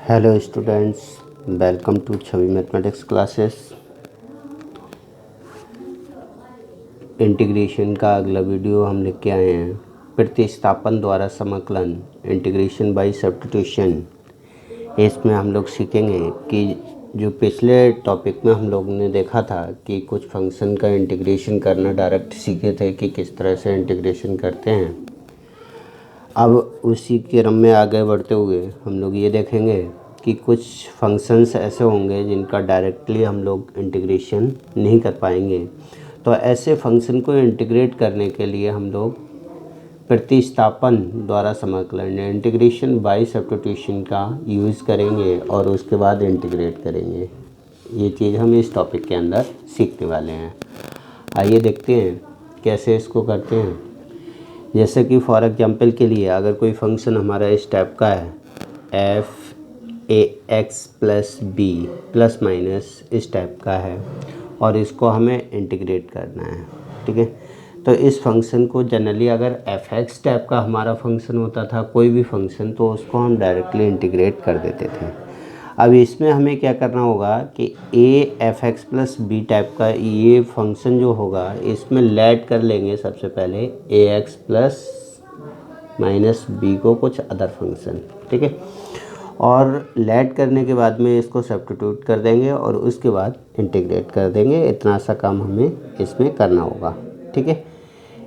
Hello students, welcome to Chhavi mathematics classes. Integration का अगला video हम लेके आए हैं। प्रतिस्थापन द्वारा समाकलन, इंटीग्रेशन बाय सब्स्टिट्यूशन। इसमें हम लोग सीखेंगे कि जो पिछले टॉपिक में हम लोग ने देखा था कि कुछ फंक्शन का इंटीग्रेशन करना डायरेक्ट सीखे थे कि किस तरह से इंटीग्रेशन करते हैं। अब उसी क्रम में आगे बढ़ते हुए हम लोग ये देखेंगे कि कुछ फंक्शंस ऐसे होंगे जिनका डायरेक्टली हम लोग इंटीग्रेशन नहीं कर पाएंगे। तो ऐसे फंक्शन को इंटीग्रेट करने के लिए हम लोग प्रतिस्थापन द्वारा समाकलन, इंटीग्रेशन बाय सब्स्टिट्यूशन का यूज़ करेंगे और उसके बाद इंटीग्रेट करेंगे। ये चीज़ हम इस टॉपिक के अंदर सीखने वाले हैं। आइए देखते हैं कैसे इसको करते हैं। जैसे कि फॉर एग्जांपल के लिए अगर कोई फंक्शन हमारा इस टाइप का है, F A X plus B plus minus इस टाइप का है और इसको हमें इंटीग्रेट करना है, ठीक है। तो इस फंक्शन को जनरली अगर एफ एक्स टाइप का हमारा फंक्शन होता था कोई भी फंक्शन, तो उसको हम डायरेक्टली इंटीग्रेट कर देते थे। अब इसमें हमें क्या करना होगा कि A F X plus B type का ये फंक्शन जो होगा इसमें लेट कर लेंगे सबसे पहले ए एक्स प्लस माइनस बी को कुछ अदर फंक्शन, ठीक है। और लेट करने के बाद में इसको सब्स्टिट्यूट कर देंगे और उसके बाद इंटीग्रेट कर देंगे। इतना सा काम हमें इसमें करना होगा, ठीक है।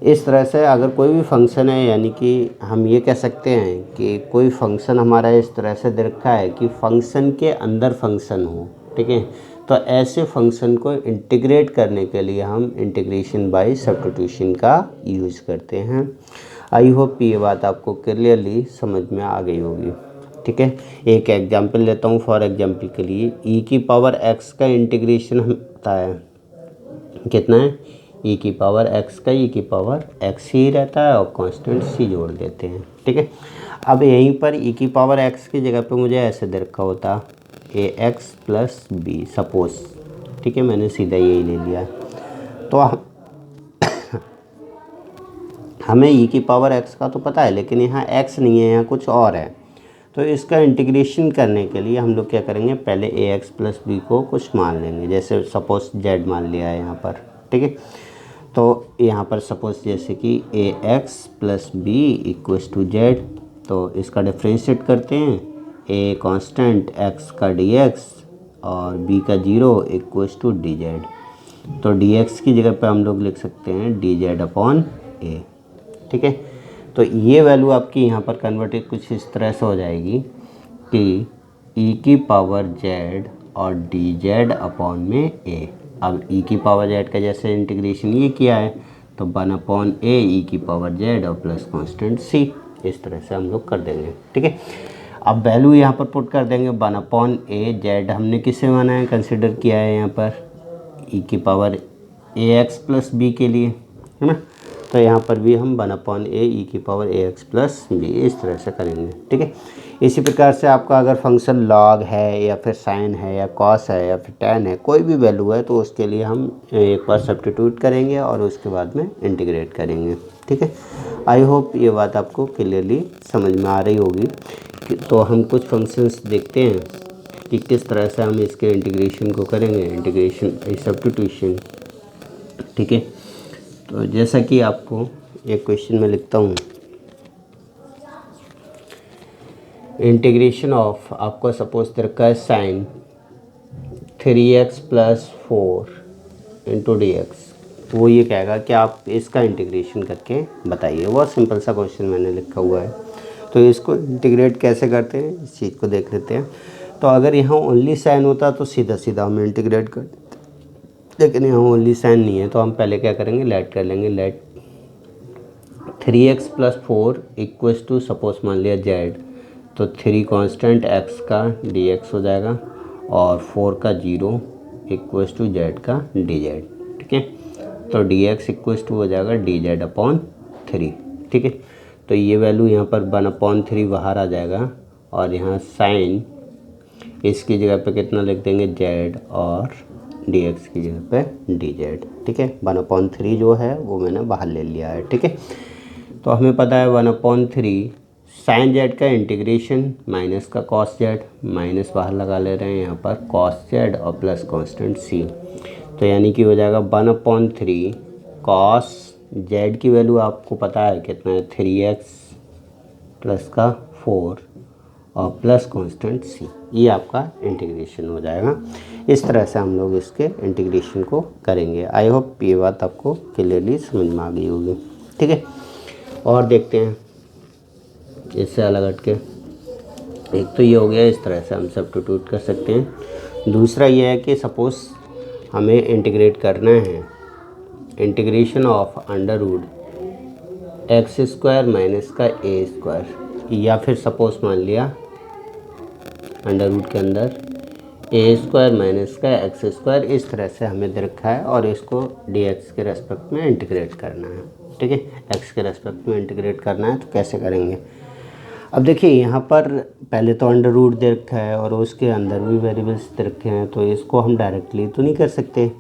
इस तरह से अगर कोई भी फंक्शन है, यानी कि हम ये कह सकते हैं कि कोई फंक्शन हमारा इस तरह से दे रखा है कि फंक्शन के अंदर फंक्शन हो, ठीक है। तो ऐसे फंक्शन को इंटीग्रेट करने के लिए हम इंटीग्रेशन बाय सब्स्टिट्यूशन का यूज़ करते हैं। आई होप ये बात आपको क्लियरली समझ में आ गई होगी, ठीक है। एक एग्जांपल लेता हूँ। फॉर एग्जांपल के लिए ई की पावर एक्स का इंटीग्रेशन होता है, कितना है, ई की पावर एक्स का ई की पावर एक्स ही रहता है और कांस्टेंट सी जोड़ देते हैं, ठीक है। अब यहीं पर ई की पावर एक्स की जगह पे मुझे ऐसे दे रखा होता ए एक्स प्लस बी सपोज, ठीक है। मैंने सीधा यही ले लिया। तो हमें ई की पावर एक्स का तो पता है, लेकिन यहाँ एक्स नहीं है, यहाँ कुछ और है। तो इसका इंटीग्रेशन करने के लिए हम लोग क्या करेंगे, पहले ए एक्स प्लस बी को कुछ मान लेंगे। जैसे सपोज जेड मान लिया है यहाँ पर, ठीक है। तो यहाँ पर सपोज जैसे कि A X plus B equals to Z, तो इसका डिफ्रेंशिएट करते हैं। ए कांस्टेंट एक्स का डी एक्स और बी का 0 इक्वल्स टू डी जेड। तो डी एक्स की जगह पे हम लोग लिख सकते हैं डी जेड अपॉन ए, ठीक है। तो ये वैल्यू आपकी यहाँ पर कन्वर्टेड कुछ इस तरह से हो जाएगी कि ई की पावर जेड और डी जेड अपॉन में ए। अब ई की पावर जेड का जैसे इंटीग्रेशन ये किया है तो 1 अपॉन ए ई की पावर जेड और प्लस कांस्टेंट सी, इस तरह से हम लोग कर देंगे, ठीक है। अब वैल्यू यहाँ पर पुट कर देंगे 1 अपॉन ए जेड हमने किससे माना है, कंसिडर किया है यहाँ पर ई की पावर ए एक्स प्लस बी के लिए, है ना। तो यहाँ पर भी हम 1 अपॉन ए ई की पावर ए एक्स प्लस बी इस तरह से करेंगे, ठीक है। इसी प्रकार से आपका अगर फंक्शन लॉग है या फिर साइन है या कॉस है या फिर टैन है, कोई भी वैल्यू है, तो उसके लिए हम एक बार सब्स्टिट्यूट करेंगे और उसके बाद में इंटीग्रेट करेंगे, ठीक है। आई होप ये बात आपको क्लियरली समझ में आ रही होगी। तो हम कुछ फंक्शंस देखते हैं कि किस तरह से हम इसके इंटीग्रेशन को करेंगे, इंटीग्रेशन बाय सब्स्टिट्यूशन, ठीक है। तो जैसा कि आपको एक क्वेश्चन में लिखता हूँ, इंटीग्रेशन ऑफ, आपको सपोज रखा है sine 3x plus 4 into D X. वो ये कहेगा कि आप इसका इंटीग्रेशन करके बताइए। बहुत सिंपल सा क्वेश्चन मैंने लिखा हुआ है। तो इसको इंटीग्रेट कैसे करते हैं इस चीज़ को देख लेते हैं। तो अगर यहाँ ओनली साइन होता तो सीधा सीधा हम इंटीग्रेट कर देते, लेकिन यहाँ ओनली साइन नहीं है। तो हम पहले क्या करेंगे, लेट कर लेंगे। Let 3x plus 4 equals to suppose मान लिया जेड, तो 3 कांस्टेंट x का dx हो जाएगा और 4 का 0 इक्वल्स टू जेड का dz, ठीक है। तो dx इक्वल्स टू हो जाएगा dz अपॉन 3, ठीक है। तो ये वैल्यू यहाँ पर 1 अपॉन 3 बाहर आ जाएगा और यहाँ साइन इसकी जगह पे कितना लिख देंगे जेड और dx की जगह पे dz, ठीक है। 1 अपॉन 3 जो है वो मैंने बाहर ले लिया है, ठीक है। तो हमें पता है 1 अपॉन 3 साइन जेड का इंटीग्रेशन माइनस का कॉस जेड, माइनस बाहर लगा ले रहे हैं यहाँ पर कॉस जेड और प्लस कांस्टेंट सी, तो यानी कि हो जाएगा 1/3 कॉस जेड की वैल्यू आपको पता है कितना है 3x प्लस का 4 और प्लस कांस्टेंट सी, ये आपका इंटीग्रेशन हो जाएगा। इस तरह से हम लोग इसके इंटीग्रेशन को करेंगे। आई होप ये बात आपको क्लियरली समझ में आ गई होगी। ठीक है, और देखते हैं इससे अलग हट के। एक तो ये हो गया, इस तरह से हम सब्स्टिट्यूट कर सकते हैं। दूसरा ये है कि सपोज़ हमें इंटीग्रेट करना है, integration of under root x² minus का a², या फिर सपोज़ मान लिया अंडर रूट के अंदर a² माइनस का x², इस तरह से हमें दे रखा है और इसको dx के रेस्पेक्ट में इंटीग्रेट करना है। ठीक है, x के रेस्पेक्ट में इंटीग्रेट करना है, तो कैसे करेंगे। अब देखिए यहाँ पर पहले तो अंडर रूट दे रखा है और उसके अंदर भी वेरिएबल्स दे रखे हैं, तो इसको हम डायरेक्टली तो नहीं कर सकते।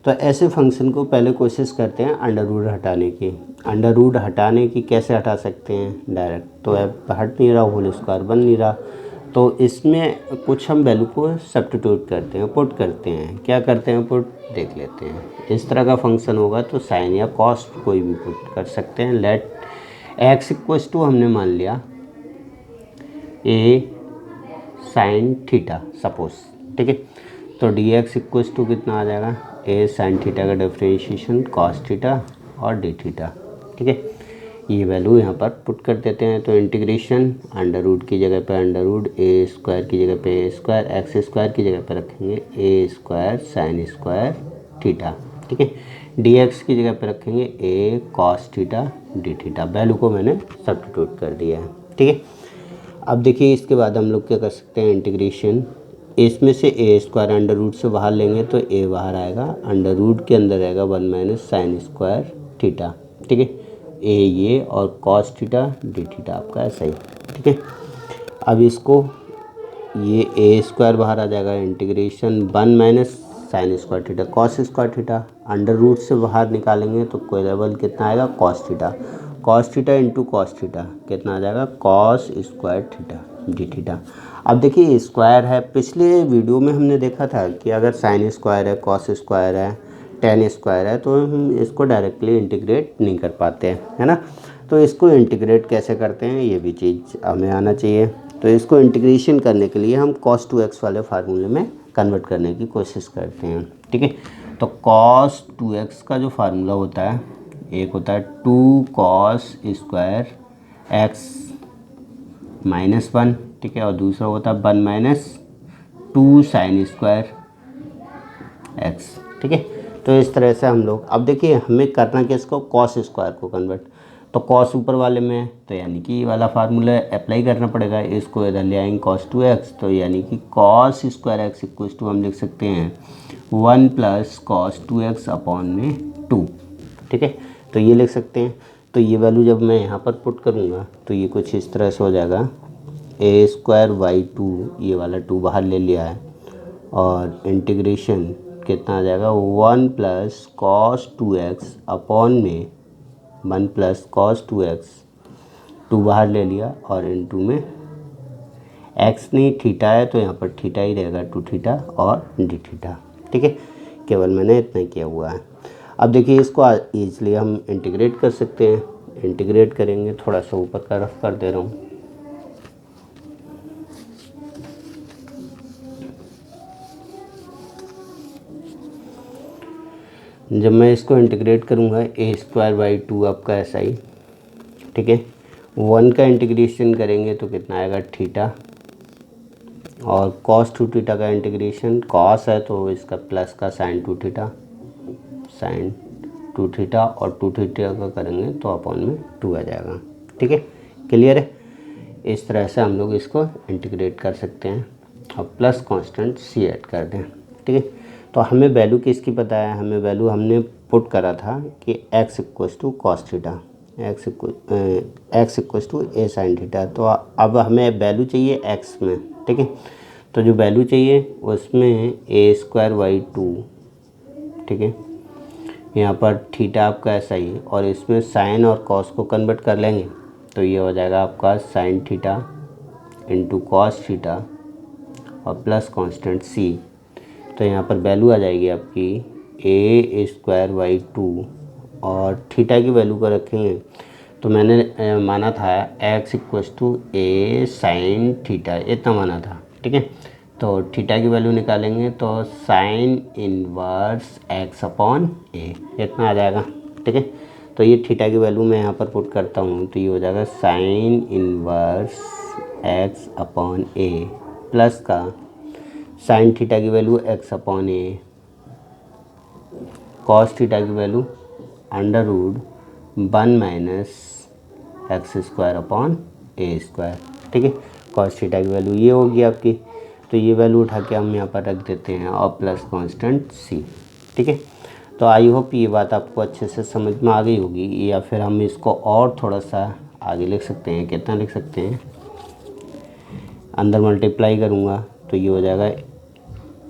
तो ऐसे फंक्शन को पहले कोशिश करते हैं अंडर रूट हटाने की। अंडर रूट हटाने की कैसे हटा सकते हैं डायरेक्ट, तो अब हट नहीं रहा, होल स्क्वायर बन नहीं रहा, तो इसमें कुछ हम वैल्यू को सब्स्टिट्यूट करते हैं, पुट करते हैं। क्या करते हैं पुट, देख लेते हैं। इस तरह का फंक्शन होगा तो साइन या कॉस कोई भी पुट कर सकते हैं। लेट x इक्वल्स टू हमने मान लिया ए साइन थीटा सपोज। ठीक है, तो dx इक्वल्स टू कितना आ जाएगा, ए साइन थीटा का डिफ्रेंशिएशन कॉस थीटा और डी थीटा। ठीक है, ये वैल्यू यहाँ पर पुट कर देते हैं। तो इंटीग्रेशन अंडर रूट की जगह पे अंडर रूट, a² की जगह पे a², x² की जगह पे रखेंगे a² साइन स्क्वायर थीटा। ठीक है, dx की जगह पे रखेंगे a cos theta D theta. Value को मैंने सब्स्टिट्यूट कर दिया है। ठीक है, अब देखिए इसके बाद हम लोग क्या कर सकते हैं, इंटीग्रेशन इसमें से a² अंडर रूट से बाहर लेंगे तो a बाहर आएगा, अंडर रूट के अंदर रहेगा 1 माइनस साइन स्क्वायर थीटा। ठीक है, a ये और कॉस थीटा डी थीटा आपका ऐसा ही। ठीक है, अब इसको ये a² बाहर आ जाएगा, integration 1 minus sine square theta cos square theta, under root से बाहर निकालेंगे तो कोई लेवल कितना आएगा cos theta into cos theta कितना आ जाएगा cos square theta D theta. अब देखिए स्क्वायर है, पिछले वीडियो में हमने देखा था कि अगर साइन स्क्वायर है, कॉस स्क्वायर है, टेन स्क्वायर है, तो हम इसको डायरेक्टली इंटीग्रेट नहीं कर पाते हैं, है ना। तो इसको इंटीग्रेट कैसे करते हैं ये भी चीज़ हमें आना चाहिए। तो इसको इंटीग्रेशन करने के लिए हम cos 2x वाले फार्मूले में कन्वर्ट करने की कोशिश करते हैं। ठीक है, तो cos 2x का जो फार्मूला होता है, एक होता है 2 cos स्क्वायर x माइनस 1, ठीक है, और दूसरा होता है 1 माइनस 2 साइन स्क्वायर x। ठीक है, तो इस तरह से हम लोग, अब देखिए हमें करना क्या, इसको कॉस स्क्वायर को कन्वर्ट, तो कॉस ऊपर वाले में है तो यानी कि ये वाला फार्मूला अप्लाई करना पड़ेगा। इसको इधर ले आएंगे cos 2x, तो यानी कि cos square x equal to हम लिख सकते हैं 1 प्लस cos 2x अपॉन में 2। ठीक है, तो ये लिख सकते हैं। तो ये वैल्यू जब मैं यहाँ पर पुट करूँगा तो ये कुछ इस तरह से हो जाएगा, a²/2, ये वाला 2 बाहर ले लिया है, और इंटीग्रेशन कितना आ जाएगा 1 प्लस cos 2x अपॉन में 1 प्लस cos 2x, 2 बाहर ले लिया और इनटू में x नहीं थीटा है तो यहाँ पर थीटा ही रहेगा 2 थीटा और डी थीटा। ठीक है, केवल मैंने इतना किया हुआ है। अब देखिए इसको ईजिली हम इंटीग्रेट कर सकते हैं। इंटीग्रेट करेंगे, थोड़ा सा ऊपर का रफ कर दे रहा हूँ। जब मैं इसको इंटीग्रेट करूँगा a²/2 आपका ऐसा ही। ठीक है, 1 का इंटीग्रेशन करेंगे तो कितना आएगा थीटा, और cos 2 थीटा का इंटीग्रेशन, cos है तो इसका प्लस का sin 2 थीटा, sin 2 थीटा, और 2 थीटा का करेंगे तो अपॉन में 2 आ जाएगा। ठीक है, क्लियर है। इस तरह से हम लोग इसको इंटीग्रेट कर सकते हैं और प्लस कांस्टेंट c ऐड कर दें। ठीक है, तो हमें वैल्यू किसकी पता है, हमें वैल्यू हमने पुट करा था कि x equals to cos theta, x equals to a sine theta. तो अब हमें वैल्यू चाहिए x में। ठीक है, तो जो वैल्यू चाहिए उसमें a²/2, ठीक है, यहाँ पर थीटा आपका ऐसा ही, और इसमें साइन और कॉस को कन्वर्ट कर लेंगे तो ये हो जाएगा आपका sine theta into cos theta और प्लस कांस्टेंट सी। तो यहाँ पर वैल्यू आ जाएगी आपकी ए स्क्वायर बाई 2 और थीटा की वैल्यू को रखेंगे तो मैंने माना था x equals to A sine theta, इतना माना था। ठीक है, तो थीटा की वैल्यू निकालेंगे तो साइन इनवर्स x अपॉन ए, इतना आ जाएगा। ठीक है, तो ये थीटा की वैल्यू मैं यहाँ पर पुट करता हूँ तो ये हो जाएगा sine inverse x upon A plus का साइन थीटा की value x upon A, cos theta की value under root 1 minus X square upon A square. ठीक है, कॉस थीटा की वैल्यू ये होगी आपकी, तो ये वैल्यू उठा के हम यहाँ पर रख देते हैं और प्लस कांस्टेंट सी। ठीक है, तो आई होप ये बात आपको अच्छे से समझ में आ गई होगी। या फिर हम इसको और थोड़ा सा आगे लिख सकते हैं, कितना लिख सकते हैं, अंदर मल्टीप्लाई करूँगा तो ये हो जाएगा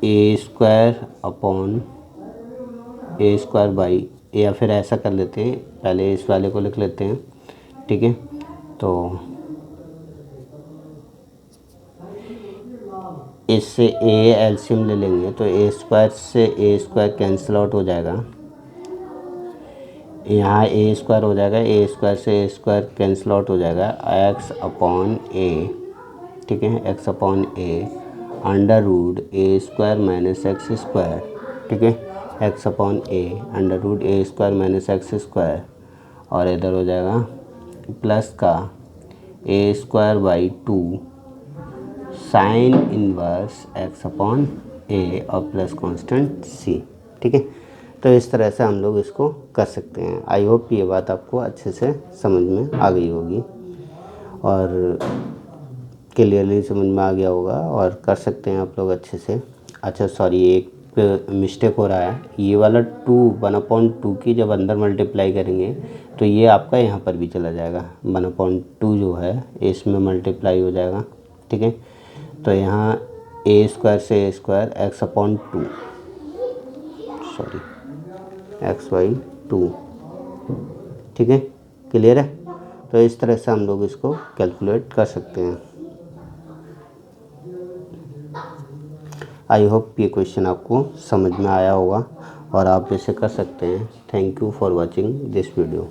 A square upon A square by, या फिर ऐसा कर लेते हैं, पहले इस वाले को लिख लेते हैं। ठीक है, तो इससे ए एलसीएम ले लेंगे तो ए स्क्वायर से ए स्क्वायर कैंसिल आउट हो जाएगा, यहाँ ए स्क्वायर हो जाएगा, ए स्क्वायर से ए स्क्वायर कैंसिल आउट हो जाएगा, एक्स अपॉन ए। ठीक है, X upon A under root A square minus X square. ठीक है, X upon A under root A square minus X square और इधर हो जाएगा प्लस का A square by 2 sine inverse X upon A और प्लस कांस्टेंट सी। ठीक है, तो इस तरह से हम लोग इसको कर सकते हैं। आई होप ये बात आपको अच्छे से समझ में आ गई होगी और क्लियरली समझ में आ गया होगा और कर सकते हैं आप लोग अच्छे से। अच्छा सॉरी, एक मिस्टेक हो रहा है, ये वाला 1/2 की जब अंदर मल्टीप्लाई करेंगे तो ये आपका यहाँ पर भी चला जाएगा, 1/2 जो है इसमें मल्टीप्लाई हो जाएगा। ठीक है, तो यहाँ ए स्क्वायर से A square X upon 2, sorry X by 2। ठीक है, क्लियर है, तो इस तरह से हम लोग इसको कैलकुलेट कर सकते हैं। आई होप ये क्वेश्चन आपको समझ में आया होगा और आप इसे कर सकते हैं। Thank you for watching this video.